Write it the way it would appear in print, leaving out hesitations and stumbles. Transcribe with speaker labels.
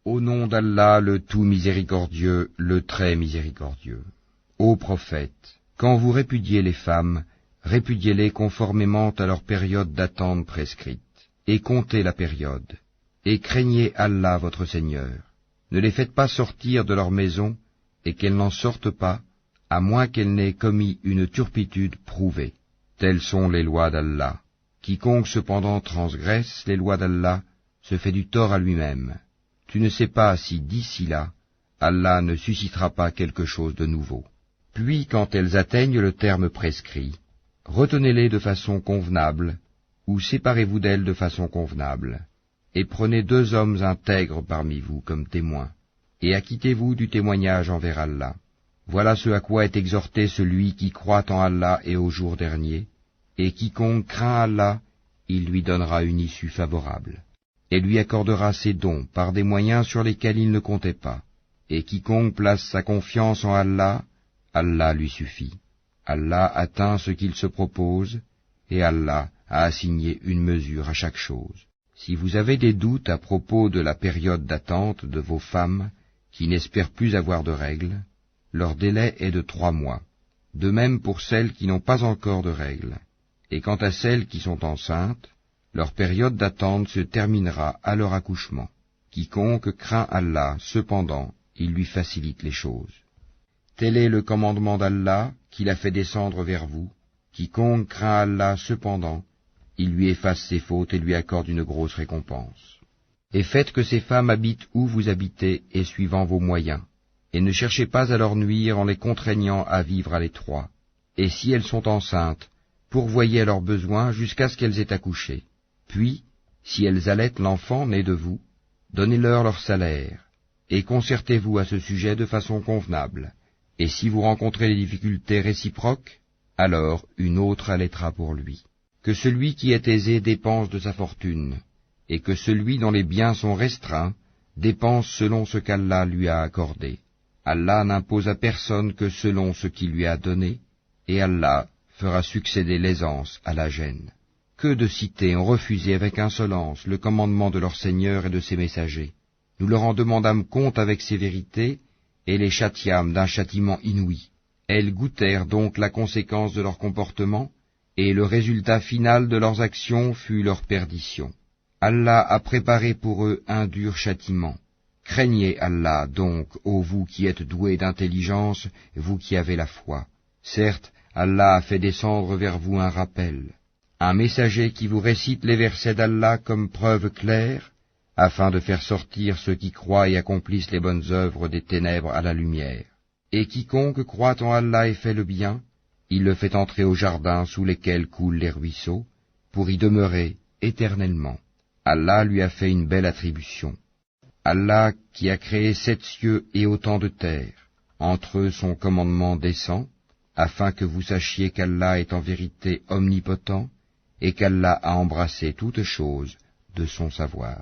Speaker 1: Au nom d'Allah, le tout miséricordieux, le très miséricordieux. Ô prophète, quand vous répudiez les femmes, répudiez-les conformément à leur période d'attente prescrite, et comptez la période, et craignez Allah votre Seigneur. Ne les faites pas sortir de leur maison, et qu'elles n'en sortent pas, à moins qu'elles n'aient commis une turpitude prouvée. Telles sont les lois d'Allah. Quiconque cependant transgresse les lois d'Allah se fait du tort à lui-même. Tu ne sais pas si d'ici là, Allah ne suscitera pas quelque chose de nouveau. Puis, quand elles atteignent le terme prescrit, retenez-les de façon convenable, ou séparez-vous d'elles de façon convenable, et prenez 2 hommes intègres parmi vous comme témoins, et acquittez-vous du témoignage envers Allah. Voilà ce à quoi est exhorté celui qui croit en Allah et au jour dernier, et quiconque craint Allah, il lui donnera une issue favorable, et lui accordera ses dons par des moyens sur lesquels il ne comptait pas. Et quiconque place sa confiance en Allah, Allah lui suffit. Allah atteint ce qu'il se propose, et Allah a assigné une mesure à chaque chose. Si vous avez des doutes à propos de la période d'attente de vos femmes, qui n'espèrent plus avoir de règles, leur délai est de 3 mois. De même pour celles qui n'ont pas encore de règles. Et quant à celles qui sont enceintes, leur période d'attente se terminera à leur accouchement. Quiconque craint Allah, cependant, il lui facilite les choses. Tel est le commandement d'Allah qu'il a fait descendre vers vous. Quiconque craint Allah, cependant, il lui efface ses fautes et lui accorde une grosse récompense. Et faites que ces femmes habitent où vous habitez et suivant vos moyens, et ne cherchez pas à leur nuire en les contraignant à vivre à l'étroit. Et si elles sont enceintes, pourvoyez à leurs besoins jusqu'à ce qu'elles aient accouché. Puis, si elles allaitent l'enfant né de vous, donnez-leur leur salaire, et concertez-vous à ce sujet de façon convenable. Et si vous rencontrez des difficultés réciproques, alors une autre allaitera pour lui. Que celui qui est aisé dépense de sa fortune, et que celui dont les biens sont restreints dépense selon ce qu'Allah lui a accordé. Allah n'impose à personne que selon ce qu'il lui a donné, et Allah fera succéder l'aisance à la gêne. Que de cités ont refusé avec insolence le commandement de leur Seigneur et de ses messagers. Nous leur en demandâmes compte avec sévérité, et les châtiâmes d'un châtiment inouï. Elles goûtèrent donc la conséquence de leur comportement, et le résultat final de leurs actions fut leur perdition. Allah a préparé pour eux un dur châtiment. Craignez Allah donc, ô vous qui êtes doués d'intelligence, vous qui avez la foi. Certes, Allah a fait descendre vers vous un rappel, un messager qui vous récite les versets d'Allah comme preuve claire, afin de faire sortir ceux qui croient et accomplissent les bonnes œuvres des ténèbres à la lumière. Et quiconque croit en Allah et fait le bien, il le fait entrer au jardin sous lesquels coulent les ruisseaux, pour y demeurer éternellement. Allah lui a fait une belle attribution. Allah qui a créé 7 cieux et autant de terre, entre eux son commandement descend, afin que vous sachiez qu'Allah est en vérité omnipotent, et qu'Allah a embrassé toutes choses de son savoir.